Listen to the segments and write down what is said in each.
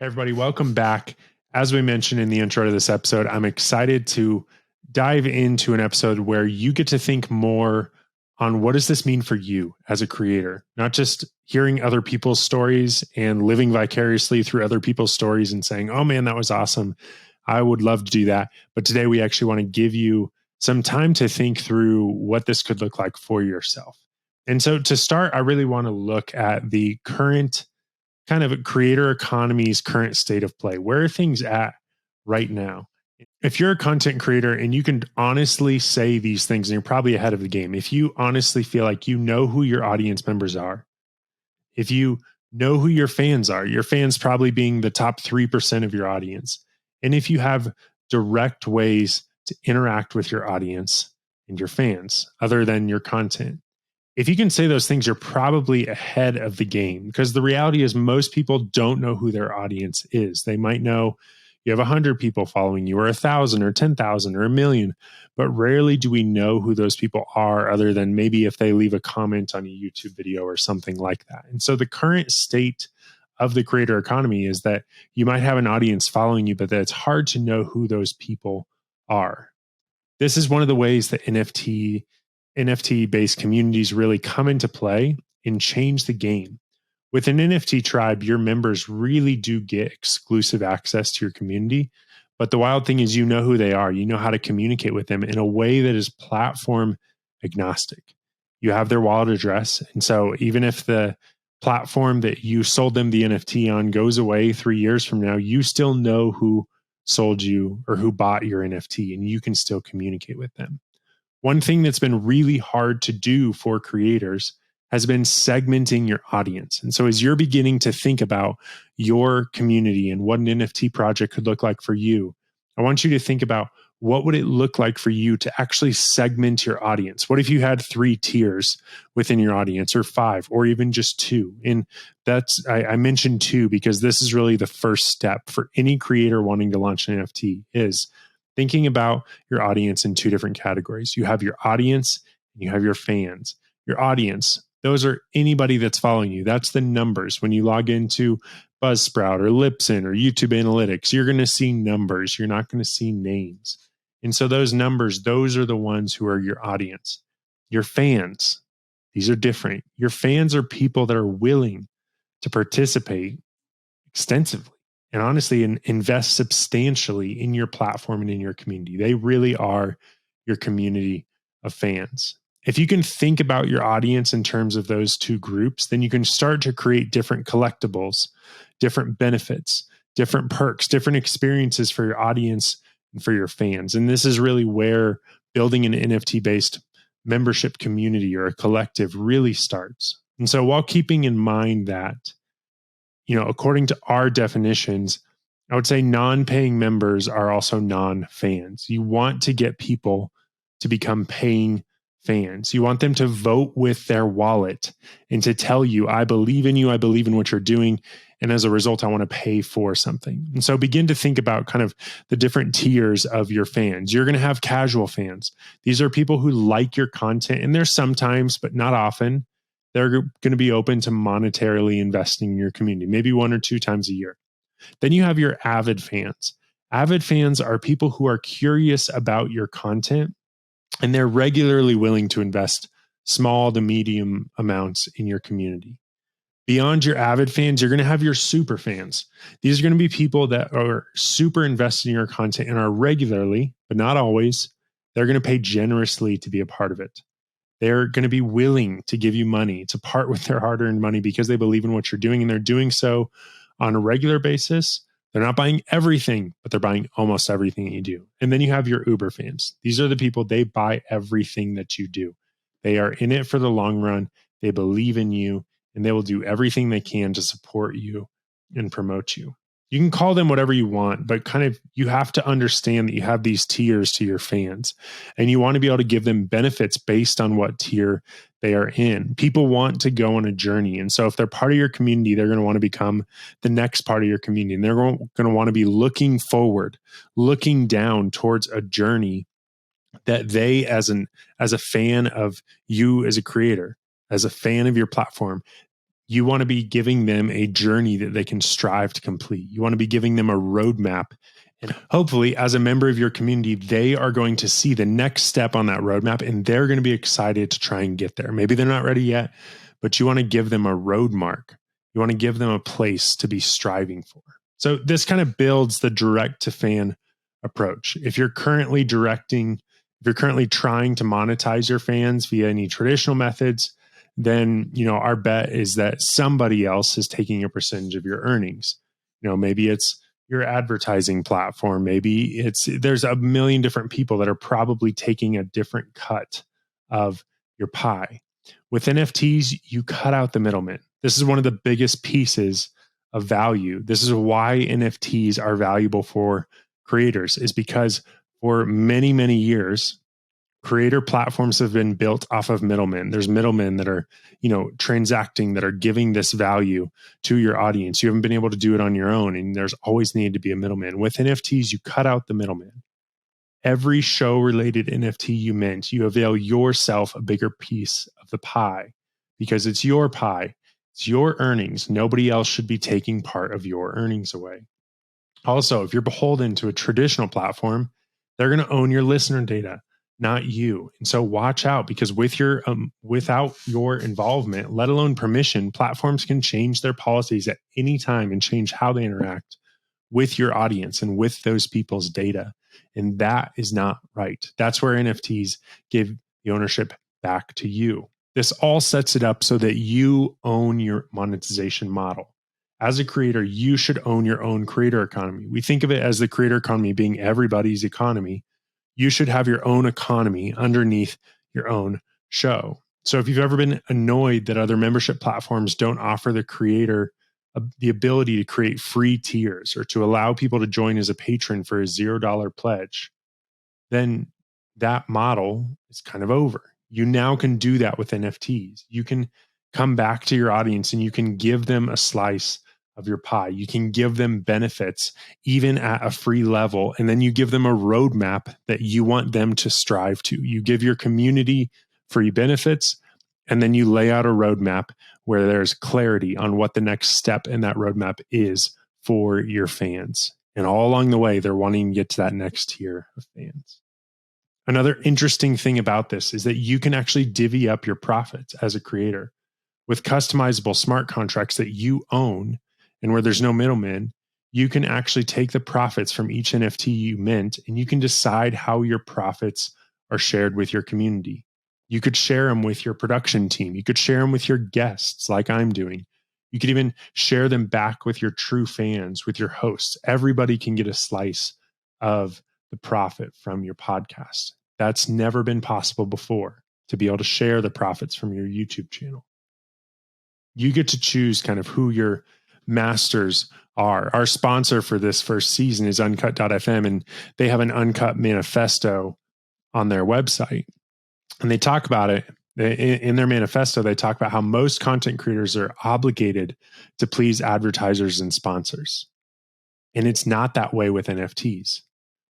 Hey, everybody, welcome back. As we mentioned in the intro to this episode, I'm excited to dive into an episode where you get to think more on what does this mean for you as a creator, not just hearing other people's stories and living vicariously through other people's stories and saying, oh man, that was awesome. I would love to do that. But today we actually want to give you some time to think through what this could look like for yourself. And so to start, I really want to look at the current kind of creator economy's current state of play. Where are things at right now? If you're a content creator and you can honestly say these things, and you're probably ahead of the game, if you honestly feel like you know who your audience members are, if you know who your fans are, your fans probably being the top 3% of your audience, and if you have direct ways to interact with your audience and your fans other than your content, if you can say those things, you're probably ahead of the game, because the reality is most people don't know who their audience is. They might know you have 100 people following you, or 1,000 or 10,000 or 1,000,000, but rarely do we know who those people are other than maybe if they leave a comment on a YouTube video or something like that. And so the current state of the creator economy is that you might have an audience following you, but that it's hard to know who those people are. This is one of the ways that NFT-based communities really come into play and change the game. With an NFT tribe, your members really do get exclusive access to your community. But the wild thing is, you know who they are. You know how to communicate with them in a way that is platform agnostic. You have their wallet address. And so even if the platform that you sold them the NFT on goes away 3 years from now, you still know who sold you or who bought your NFT, and you can still communicate with them. One thing that's been really hard to do for creators has been segmenting your audience. And so as you're beginning to think about your community and what an NFT project could look like for you, I want you to think about, what would it look like for you to actually segment your audience? What if you had 3 tiers within your audience, or 5, or even just 2? And I mentioned 2 because this is really the first step for any creator wanting to launch an NFT, is thinking about your audience in 2 different categories. You have your audience and you have your fans. Your audience, those are anybody that's following you. That's the numbers. When you log into Buzzsprout or Libsyn or YouTube Analytics, you're going to see numbers. You're not going to see names. And so those numbers, those are the ones who are your audience. Your fans, these are different. Your fans are people that are willing to participate extensively and honestly invest substantially in your platform and in your community. They really are your community of fans. If you can think about your audience in terms of those 2 groups, then you can start to create different collectibles, different benefits, different perks, different experiences for your audience and for your fans. And this is really where building an NFT-based membership community or a collective really starts. And so while keeping in mind that, according to our definitions, I would say non-paying members are also non-fans. You want to get people to become paying fans. You want them to vote with their wallet and to tell you, I believe in you, I believe in what you're doing, and as a result, I want to pay for something. And so begin to think about kind of the different tiers of your fans. You're going to have casual fans. These are people who like your content, and there's sometimes, but not often, they're going to be open to monetarily investing in your community, maybe 1 or 2 times a year. Then you have your avid fans. Avid fans are people who are curious about your content, and they're regularly willing to invest small to medium amounts in your community. Beyond your avid fans, you're going to have your super fans. These are going to be people that are super invested in your content and are regularly, but not always, they're going to pay generously to be a part of it. They're going to be willing to give you money, to part with their hard-earned money because they believe in what you're doing, and they're doing so on a regular basis. They're not buying everything, but they're buying almost everything that you do. And then you have your Uber fans. These are the people, they buy everything that you do. They are in it for the long run. They believe in you, and they will do everything they can to support you and promote you. You can call them whatever you want, but kind of you have to understand that you have these tiers to your fans, and you want to be able to give them benefits based on what tier they are in. People want to go on a journey. And so if they're part of your community, they're going to want to become the next part of your community. And they're going to want to be looking forward, looking down towards a journey that they, as a fan of you as a creator, as a fan of your platform, You want to be giving them a journey that they can strive to complete. You want to be giving them a roadmap. And hopefully, as a member of your community, they are going to see the next step on that roadmap and they're going to be excited to try and get there. Maybe they're not ready yet, but you want to give them a road mark. You want to give them a place to be striving for. So this kind of builds the direct to fan approach. If you're currently trying to monetize your fans via any traditional methods, then, our bet is that somebody else is taking a percentage of your earnings. Maybe it's your advertising platform. Maybe there's a million different people that are probably taking a different cut of your pie. With NFTs, you cut out the middleman. This is one of the biggest pieces of value. This is why NFTs are valuable for creators, is because for many, many years, creator platforms have been built off of middlemen. There's middlemen that are, transacting, that are giving this value to your audience. You haven't been able to do it on your own, and there's always needed to be a middleman. With NFTs, you cut out the middleman. Every show-related NFT you mint, you avail yourself a bigger piece of the pie because it's your pie. It's your earnings. Nobody else should be taking part of your earnings away. Also, if you're beholden to a traditional platform, they're going to own your listener data, not you. And so watch out, because without your involvement, let alone permission, platforms can change their policies at any time and change how they interact with your audience and with those people's data. And that is not right. That's where NFTs give the ownership back to you. This all sets it up so that you own your monetization model. As a creator, you should own your own creator economy. We think of it as the creator economy being everybody's economy. You should have your own economy underneath your own show. So if you've ever been annoyed that other membership platforms don't offer the creator the ability to create free tiers or to allow people to join as a patron for a $0 pledge, then that model is kind of over. You now can do that with NFTs. You can come back to your audience and you can give them a slice of your pie. You can give them benefits even at a free level. And then you give them a roadmap that you want them to strive to. You give your community free benefits, and then you lay out a roadmap where there's clarity on what the next step in that roadmap is for your fans. And all along the way, they're wanting to get to that next tier of fans. Another interesting thing about this is that you can actually divvy up your profits as a creator with customizable smart contracts that you own, and where there's no middleman. You can actually take the profits from each NFT you mint, and you can decide how your profits are shared with your community. You could share them with your production team. You could share them with your guests, like I'm doing. You could even share them back with your true fans, with your hosts. Everybody can get a slice of the profit from your podcast. That's never been possible before, to be able to share the profits from your YouTube channel. You get to choose kind of who your masters are. Our sponsor for this first season is Uncut.fm, and they have an Uncut manifesto on their website. And they talk about it in their manifesto. They talk about how most content creators are obligated to please advertisers and sponsors. And it's not that way with NFTs.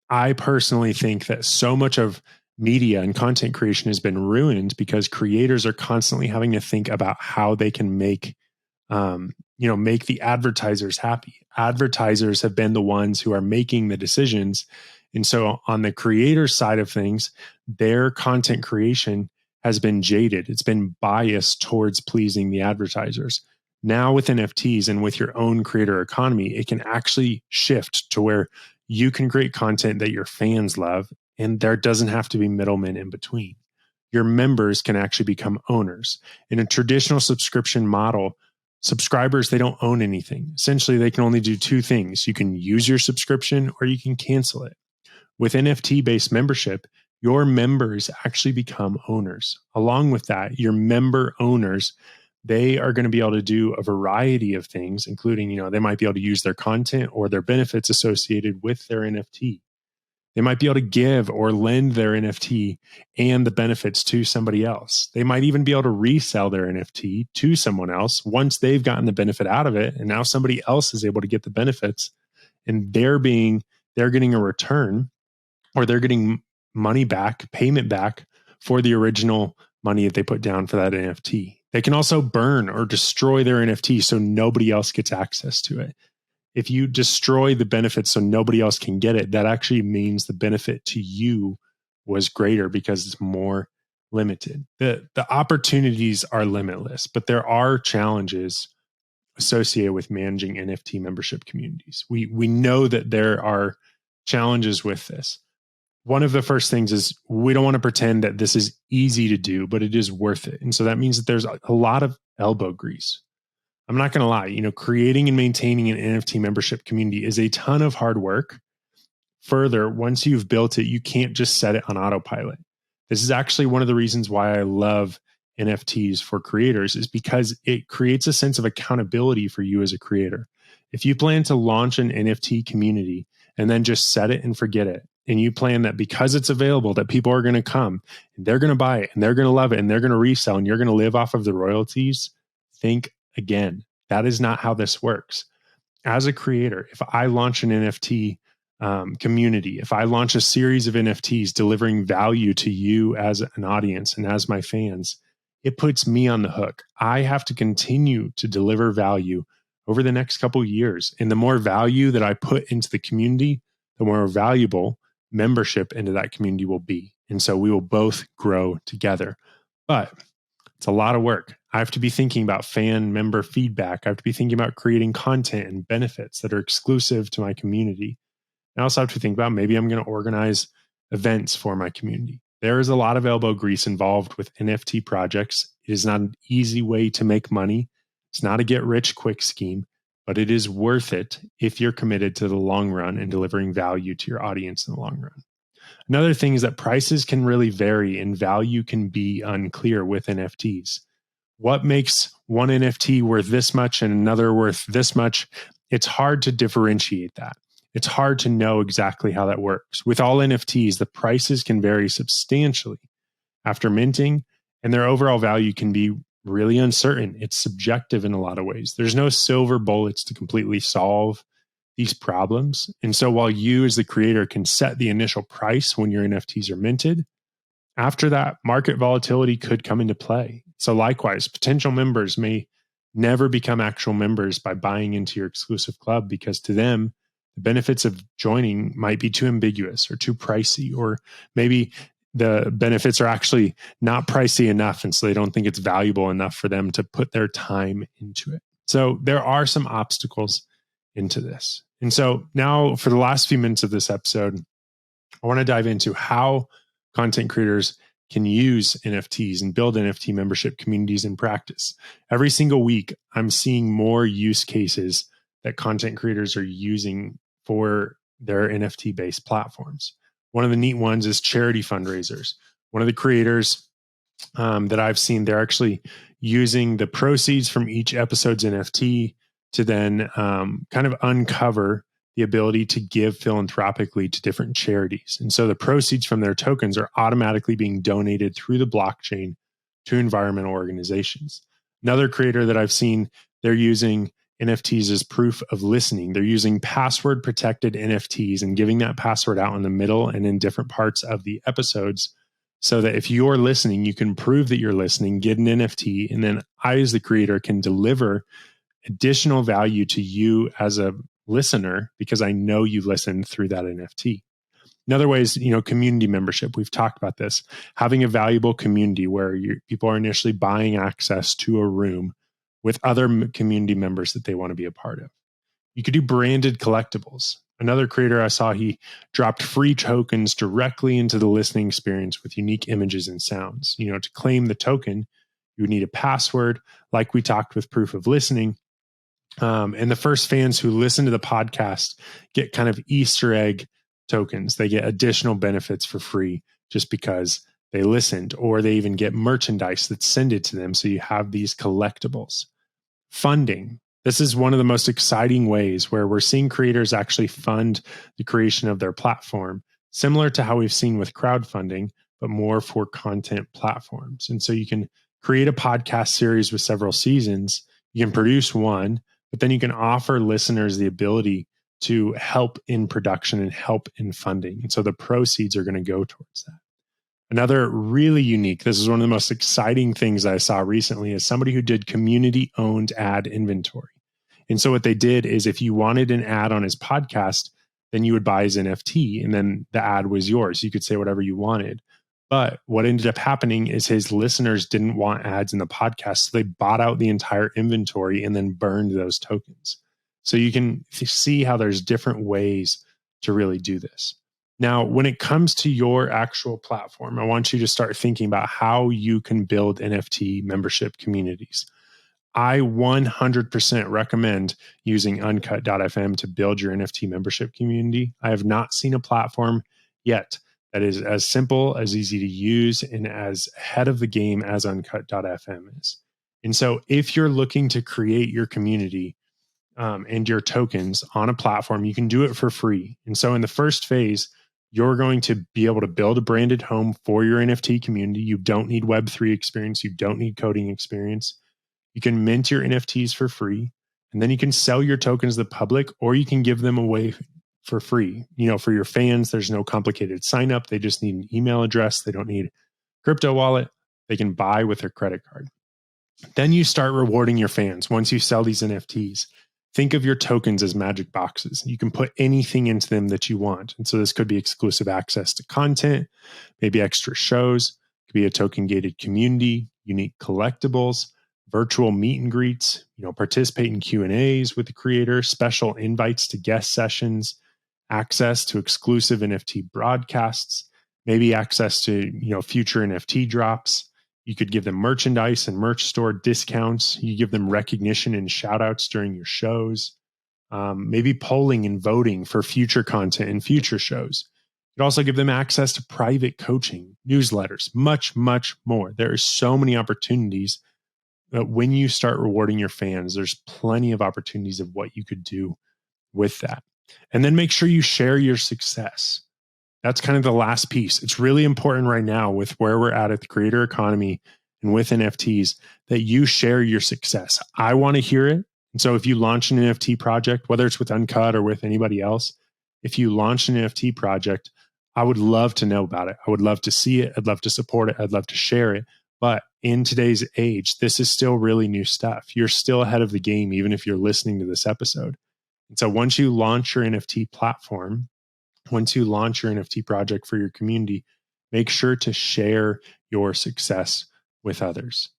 I personally think that so much of media and content creation has been ruined because creators are constantly having to think about how they can make the advertisers happy. Advertisers have been the ones who are making the decisions. And so on the creator side of things, their content creation has been jaded. It's been biased towards pleasing the advertisers. Now with NFTs and with your own creator economy, it can actually shift to where you can create content that your fans love, and there doesn't have to be middlemen in between. Your members can actually become owners. In a traditional subscription model, subscribers, they don't own anything. Essentially, they can only do two things. You can use your subscription or you can cancel it. With NFT-based membership, your members actually become owners. Along with that, your member owners, they are going to be able to do a variety of things, including, they might be able to use their content or their benefits associated with their NFT. They might be able to give or lend their NFT and the benefits to somebody else. They might even be able to resell their NFT to someone else once they've gotten the benefit out of it. And now somebody else is able to get the benefits, and they're getting a return, or they're getting money back, payment back for the original money that they put down for that NFT. They can also burn or destroy their NFT so nobody else gets access to it. If you destroy the benefits so nobody else can get it, that actually means the benefit to you was greater because it's more limited. The opportunities are limitless, but there are challenges associated with managing NFT membership communities. We know that there are challenges with this. One of the first things is we don't want to pretend that this is easy to do, but it is worth it. And so that means that there's a lot of elbow grease. I'm not going to lie, creating and maintaining an NFT membership community is a ton of hard work. Further, once you've built it, you can't just set it on autopilot. This is actually one of the reasons why I love NFTs for creators, is because it creates a sense of accountability for you as a creator. If you plan to launch an NFT community and then just set it and forget it, and you plan that because it's available, that people are going to come and they're going to buy it and they're going to love it and they're going to resell and you're going to live off of the royalties, think again. That is not how this works. As a creator, if I launch an NFT community, if I launch a series of NFTs delivering value to you as an audience and as my fans, it puts me on the hook. I have to continue to deliver value over the next couple of years. And the more value that I put into the community, the more valuable membership into that community will be. And so we will both grow together. But it's a lot of work. I have to be thinking about fan member feedback. I have to be thinking about creating content and benefits that are exclusive to my community. I also have to think about maybe I'm going to organize events for my community. There is a lot of elbow grease involved with NFT projects. It is not an easy way to make money. It's not a get rich quick scheme, but it is worth it if you're committed to the long run and delivering value to your audience in the long run. Another thing is that prices can really vary and value can be unclear with NFTs. What makes one NFT worth this much and another worth this much? It's hard to differentiate that. It's hard to know exactly how that works. With all NFTs, the prices can vary substantially after minting, and their overall value can be really uncertain. It's subjective in a lot of ways. There's no silver bullets to completely solve these problems. And so while you as the creator can set the initial price when your NFTs are minted, after that, market volatility could come into play. So likewise, potential members may never become actual members by buying into your exclusive club because to them, the benefits of joining might be too ambiguous or too pricey, or maybe the benefits are actually not pricey enough. And so they don't think it's valuable enough for them to put their time into it. So there are some obstacles into this. And so now for the last few minutes of this episode, I want to dive into how content creators can use NFTs and build NFT membership communities in practice. Every single week, I'm seeing more use cases that content creators are using for their NFT-based platforms. One of the neat ones is charity fundraisers. One of the creators that I've seen, they're actually using the proceeds from each episode's NFT to then kind of uncover the ability to give philanthropically to different charities. And so the proceeds from their tokens are automatically being donated through the blockchain to environmental organizations. Another creator that I've seen, they're using NFTs as proof of listening. They're using password protected NFTs and giving that password out in the middle and in different parts of the episodes so that if you're listening, you can prove that you're listening, get an NFT, and then I, as the creator, can deliver additional value to you as a listener because I know you've listened through that NFT. Another way is, community membership. We've talked about this. Having a valuable community where people are initially buying access to a room with other community members that they want to be a part of. You could do branded collectibles. Another creator I saw, he dropped free tokens directly into the listening experience with unique images and sounds. To claim the token, you would need a password, like we talked with proof of listening. And the first fans who listen to the podcast get kind of Easter egg tokens. They get additional benefits for free just because they listened, or they even get merchandise that's sent to them. So you have these collectibles. Funding. This is one of the most exciting ways where we're seeing creators actually fund the creation of their platform, similar to how we've seen with crowdfunding, but more for content platforms. And so you can create a podcast series with several seasons. You can produce one, but then you can offer listeners the ability to help in production and help in funding. And so the proceeds are going to go towards that. Another really unique, this is one of the most exciting things I saw recently, is somebody who did community owned ad inventory. And so what they did is if you wanted an ad on his podcast, then you would buy his NFT and then the ad was yours. You could say whatever you wanted. But what ended up happening is his listeners didn't want ads in the podcast. So they bought out the entire inventory and then burned those tokens. So you can see how there's different ways to really do this. Now, when it comes to your actual platform, I want you to start thinking about how you can build NFT membership communities. I 100% recommend using Uncut.fm to build your NFT membership community. I have not seen a platform yet that is as simple, as easy to use, and as ahead of the game as Uncut.fm is. And so if you're looking to create your community and your tokens on a platform, you can do it for free. And so in the first phase, you're going to be able to build a branded home for your NFT community. You don't need Web3 experience. You don't need coding experience. You can mint your NFTs for free, and then you can sell your tokens to the public, or you can give them away for free. For your fans, there's no complicated sign up. They just need an email address. They don't need crypto wallet. They can buy with their credit card. Then you start rewarding your fans. Once you sell these NFTs, think of your tokens as magic boxes. You can put anything into them that you want. And so this could be exclusive access to content, maybe extra shows, it could be a token gated community, unique collectibles, virtual meet and greets, participate in Q&As with the creator, special invites to guest sessions, access to exclusive NFT broadcasts, maybe access to, future NFT drops. You could give them merchandise and merch store discounts. You give them recognition and shout outs during your shows. Maybe polling and voting for future content and future shows. You could also give them access to private coaching, newsletters, much, much more. There are so many opportunities that when you start rewarding your fans, there's plenty of opportunities of what you could do with that. And then make sure you share your success. That's kind of the last piece. It's really important right now with where we're at the creator economy and with NFTs that you share your success. I want to hear it. And so if you launch an NFT project, whether it's with Uncut or with anybody else, if you launch an NFT project, I would love to know about it. I would love to see it. I'd love to support it. I'd love to share it. But in today's age, this is still really new stuff. You're still ahead of the game, even if you're listening to this episode. And so once you launch your NFT platform, once you launch your NFT project for your community, make sure to share your success with others.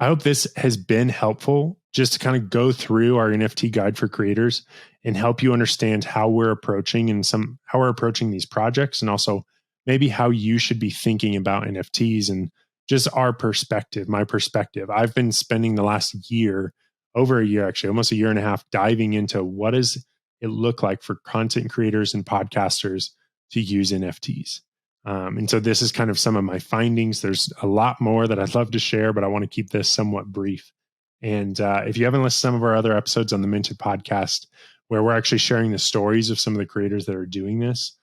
I hope this has been helpful just to kind of go through our NFT guide for creators and help you understand how we're approaching these projects, and also maybe how you should be thinking about NFTs and just our perspective, my perspective. I've been spending the last year, over a year, actually, almost a year and a half, diving into what does it look like for content creators and podcasters to use NFTs. And so this is kind of some of my findings. There's a lot more that I'd love to share, but I want to keep this somewhat brief. And if you haven't listened to some of our other episodes on the Minted podcast, where we're actually sharing the stories of some of the creators that are doing this,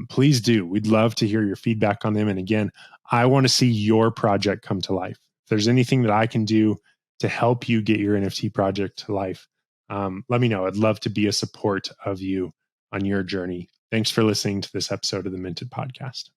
please do. We'd love to hear your feedback on them. And again, I want to see your project come to life. If there's anything that I can do to help you get your NFT project to life, let me know. I'd love to be a support of you on your journey. Thanks for listening to this episode of the Minted Podcast.